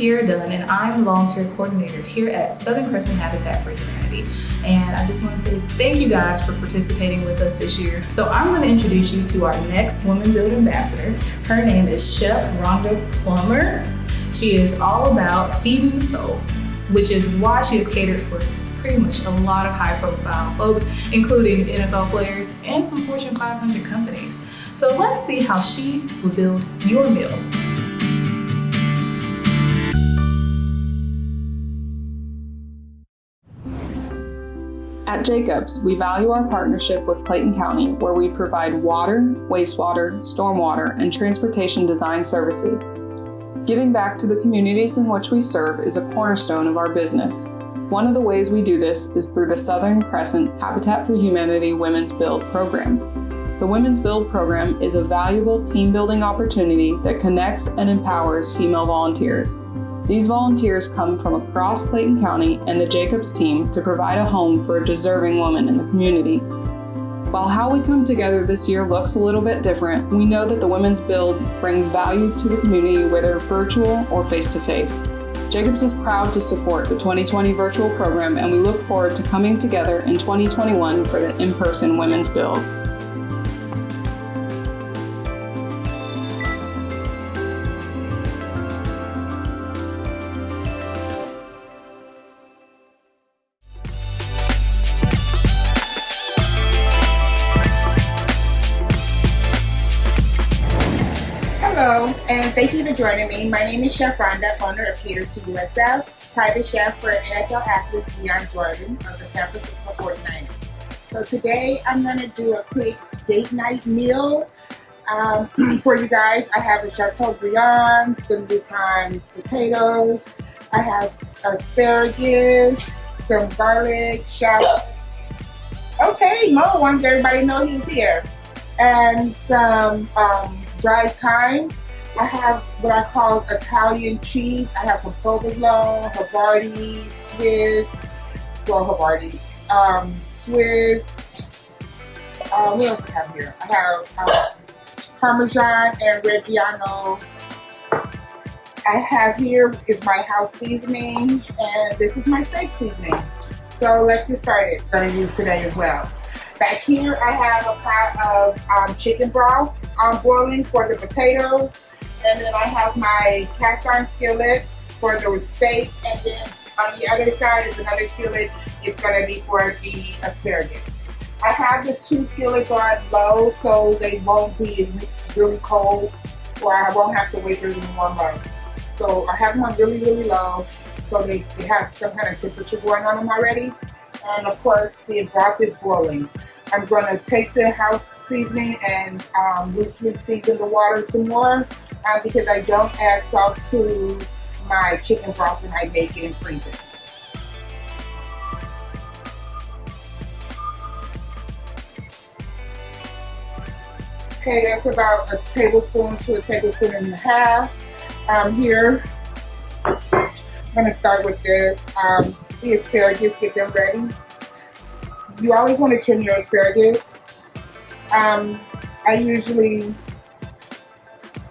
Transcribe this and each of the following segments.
Kiera Dunn, and I'm the volunteer coordinator here at Southern Crescent Habitat for Humanity. And I just want to say thank you guys for participating with us this year. So I'm going to introduce you to our next Women Build ambassador. Her name is Chef Rhonda Plummer. She is all about feeding the soul, which is why she has catered for pretty much a lot of high-profile folks, including NFL players and some Fortune 500 companies. So let's see how she will build your meal. At Jacobs, we value our partnership with Clayton County, where we provide water, wastewater, stormwater, and transportation design services. Giving back to the communities in which we serve is a cornerstone of our business. One of the ways we do this is through the Southern Crescent Habitat for Humanity Women's Build program. The Women's Build program is a valuable team-building opportunity that connects and empowers female volunteers. These volunteers come from across Clayton County and the Jacobs team to provide a home for a deserving woman in the community. While how we come together this year looks a little bit different, we know that the Women's Build brings value to the community, whether virtual or face-to-face. Jacobs is proud to support the 2020 virtual program, and we look forward to coming together in 2021 for the in-person Women's Build. Hello, and thank you for joining me. My name is Chef Rhonda, owner of Cater to USF, private chef for NFL athlete Deion Jordan of the San Francisco 49ers. So today I'm going to do a quick date night meal for you guys. I have a Chateaubriand, some Yukon potatoes, I have asparagus, some garlic, shallot. Okay, Mo wanted everybody to know he was here. And some dry thyme. I have what I call Italian cheese. I have some provolone, Havarti, Swiss. What else do I have here? I have Parmesan and Reggiano. I have here is my house seasoning, and this is my steak seasoning. So let's get started. I'm going to use today as well. Back here, I have a pot of chicken broth boiling for the potatoes. And then I have my cast iron skillet for the steak. And then on the other side is another skillet. It's going to be for the asparagus. I have the two skillets on low so they won't be really cold, or I won't have to wait for them to warm up. So I have them on really, really low so they have some kind of temperature going on them already. And of course, the broth is boiling. I'm going to take the house seasoning and loosely season the water some more because I don't add salt to my chicken broth when I make it and freeze it. Okay, that's about a tablespoon to a tablespoon and a half. Here, I'm going to start with this. The asparagus, get them ready. You always want to trim your asparagus. I usually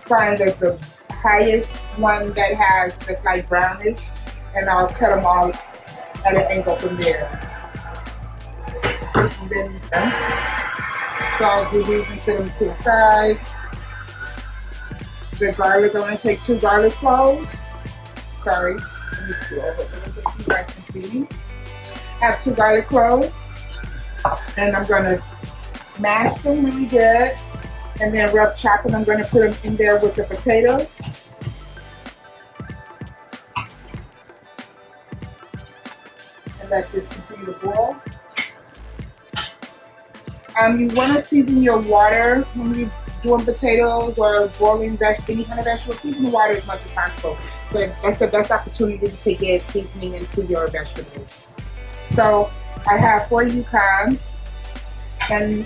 find that the highest one that's like brownish, and I'll cut them all at an angle from there. And then, so I'll do these and set them to the side. The garlic, I'm going to take 2 garlic cloves. Sorry, let me scroll over a little bit so you guys can see. I have 2 garlic cloves. And I'm going to smash them really good, and then rough chop them. I'm going to put them in there with the potatoes. And let this continue to boil. You want to season your water when you're doing potatoes or boiling any kind of vegetable. Season the water as much as possible. So that's the best opportunity to get seasoning into your vegetables. So I have 4 Yukon, and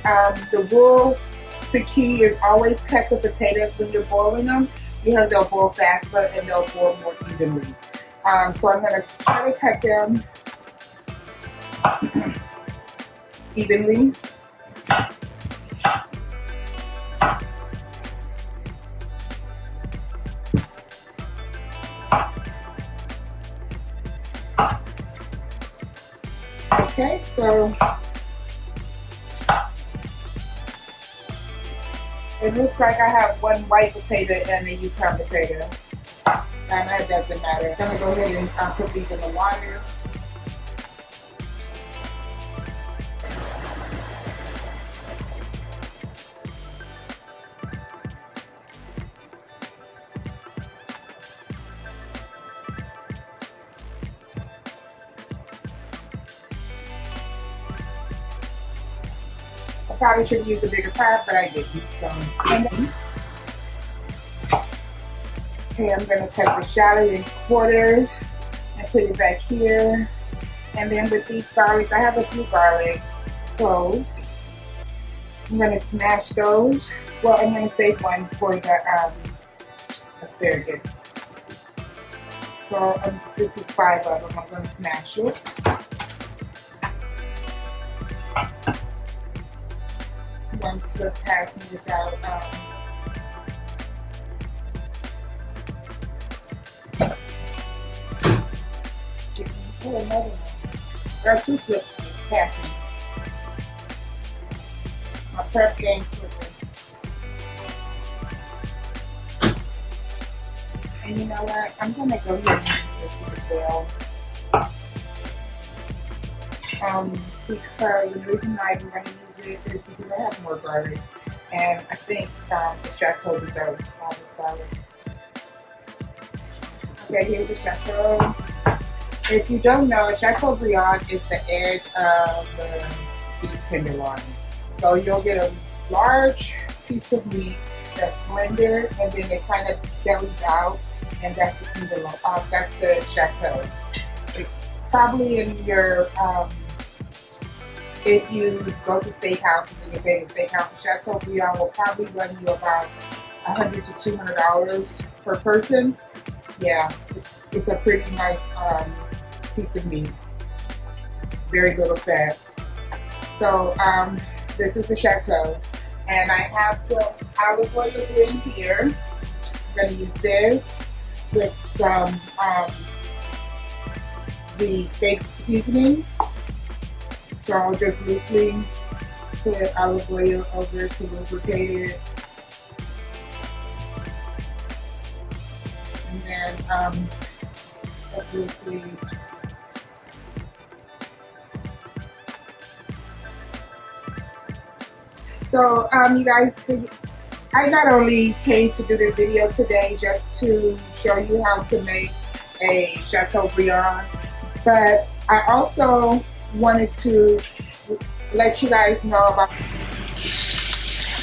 the rule to key is always cut the potatoes when you're boiling them because they'll boil faster and they'll boil more evenly. So I'm going to try to cut them evenly. Okay, so it looks like I have one white potato and a Yukon potato. That doesn't matter. I'm gonna go ahead and put these in the water. I probably should have used a bigger pot, but I didn't. So, okay, I'm gonna cut the shallot in quarters and put it back here. And then with these garlics, I have a few garlic cloves. I'm gonna smash those. Well, I'm gonna save one for the asparagus. So this is 5 of them. I'm gonna smash it. One slip past me without oh, another one. There are 2 slips past me. My prep game slipping. And you know what? I'm gonna go ahead and use this one as well. Because the reason why I'm going to use it is because I have more garlic, and I think the Chateau deserves all this garlic. Okay, here's the Chateau. If you don't know, Chateaubriand is the edge of the beef tenderloin. So you'll get a large piece of meat that's slender, and then it kind of bellies out, and that's the tenderloin. That's the Chateau. It's probably in your if you go to steakhouses and your favorite steakhouse, Chateaubriand will probably run you about $100 to $200 per person. Yeah, it's a pretty nice piece of meat. Very little fat. So this is the Chateau, and I have some olive oil in here. I'm going to use this with some the steak seasoning. So I'll just loosely put olive oil over it to lubricate it. And then just loosely. So you guys, I not only came to do the video today just to show you how to make a Chateaubriand, but I also wanted to let you guys know about.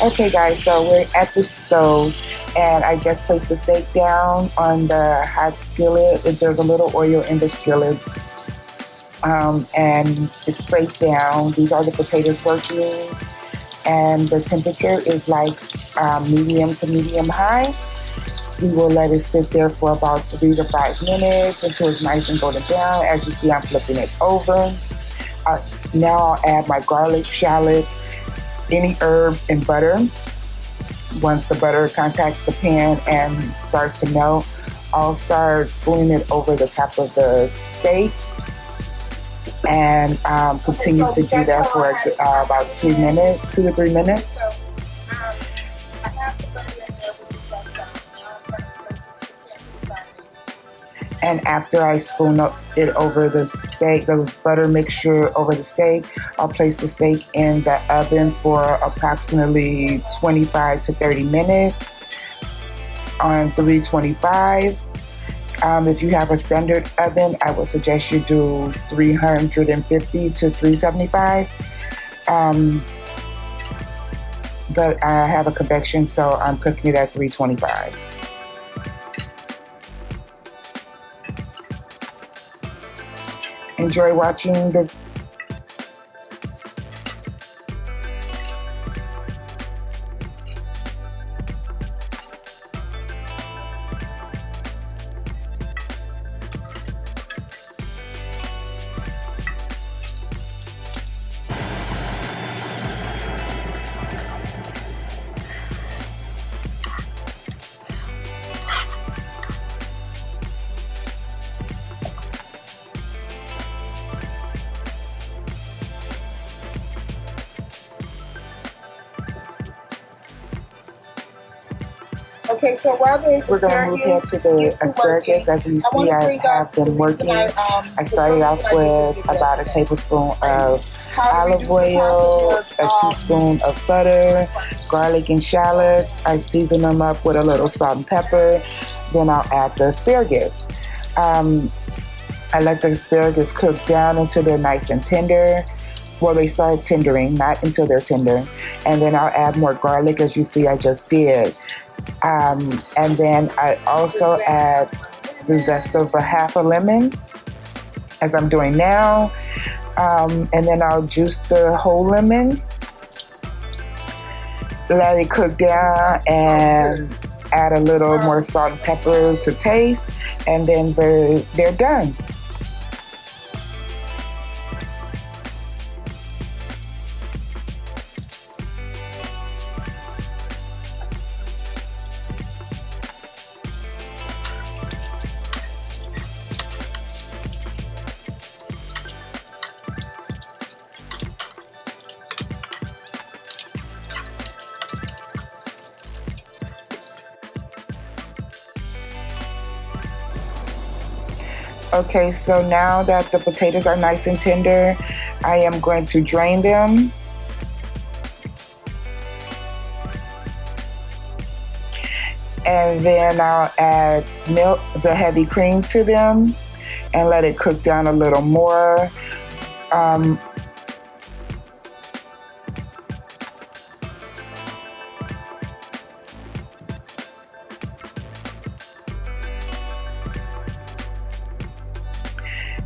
Okay guys, so we're at the stove and I just placed the steak down on the hot skillet. There's a little oil in the skillet and it's straight down. These are the potatoes working, and the temperature is like medium to medium high. We will let it sit there for about 3 to 5 minutes until it's nice and golden brown. As you see, I'm flipping it over. Now I'll add my garlic, shallot, any herbs, and butter. Once the butter contacts the pan and starts to melt, I'll start spooning it over the top of the steak and continue to do that for about 2 to 3 minutes. And after I spoon it over the steak, the butter mixture over the steak, I'll place the steak in the oven for approximately 25 to 30 minutes on 325. If you have a standard oven, I would suggest you do 350 to 375. But I have a convection, so I'm cooking it at 325. Enjoy watching the Okay, so while the We're going to move here to the asparagus. As you see, I have them working. I started off with about a tablespoon of olive oil, a teaspoon of butter, garlic and shallots. I season them up with a little salt and pepper. Then I'll add the asparagus. I let the asparagus cook down until they're nice and tender. Well, they start tendering, not until they're tender. And then I'll add more garlic, as you see I just did. And then I also add the zest of a half a lemon, as I'm doing now. And then I'll juice the whole lemon, let it cook down, and add a little more salt and pepper to taste, and then they're done. Okay, so now that the potatoes are nice and tender, I am going to drain them. And then I'll add milk, the heavy cream to them, and let it cook down a little more.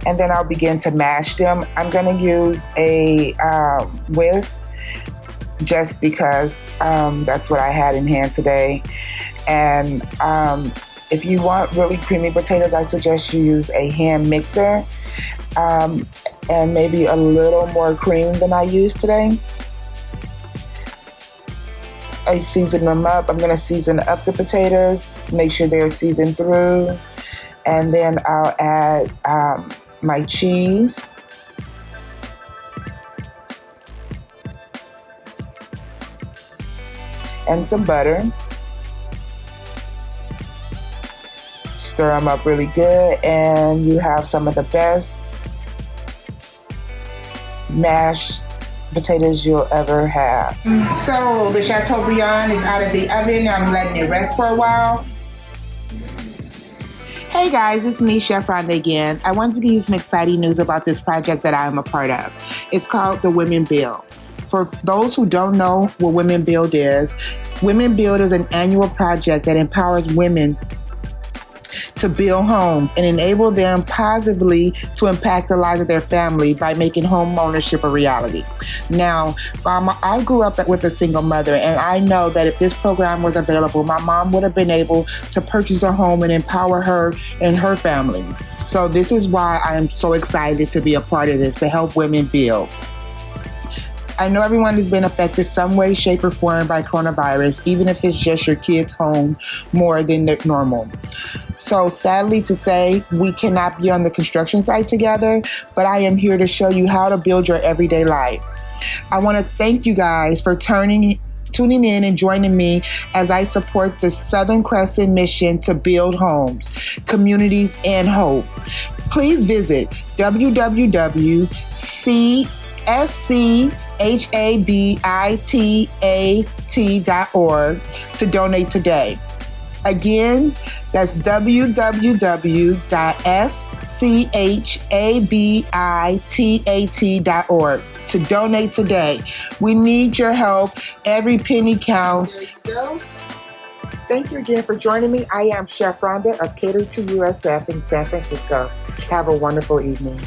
And then I'll begin to mash them. I'm gonna use a whisk just because that's what I had in hand today. And if you want really creamy potatoes, I suggest you use a hand mixer and maybe a little more cream than I used today. I season them up. I'm gonna season up the potatoes, make sure they're seasoned through. And then I'll add my cheese, and some butter. Stir them up really good, and you have some of the best mashed potatoes you'll ever have. So the Chateaubriand is out of the oven. I'm letting it rest for a while. Hey guys, it's me, Chef Rhonda again. I wanted to give you some exciting news about this project that I am a part of. It's called the Women Build. For those who don't know what Women Build is an annual project that empowers women to build homes and enable them positively to impact the lives of their family by making home ownership a reality. Now, I grew up with a single mother, and I know that if this program was available, my mom would have been able to purchase a home and empower her and her family. So this is why I am so excited to be a part of this, to help women build. I know everyone has been affected some way, shape, or form by coronavirus, even if it's just your kid's home more than normal. So sadly to say, we cannot be on the construction site together, but I am here to show you how to build your everyday life. I want to thank you guys for tuning in and joining me as I support the Southern Crescent mission to build homes, communities, and hope. Please visit www.cschabitat.org to donate today. Again, that's www.cschabitat.org to donate today. We need your help. Every penny counts. Thank you again for joining me. I am Chef Rhonda of Cater to USF in San Francisco. Have a wonderful evening.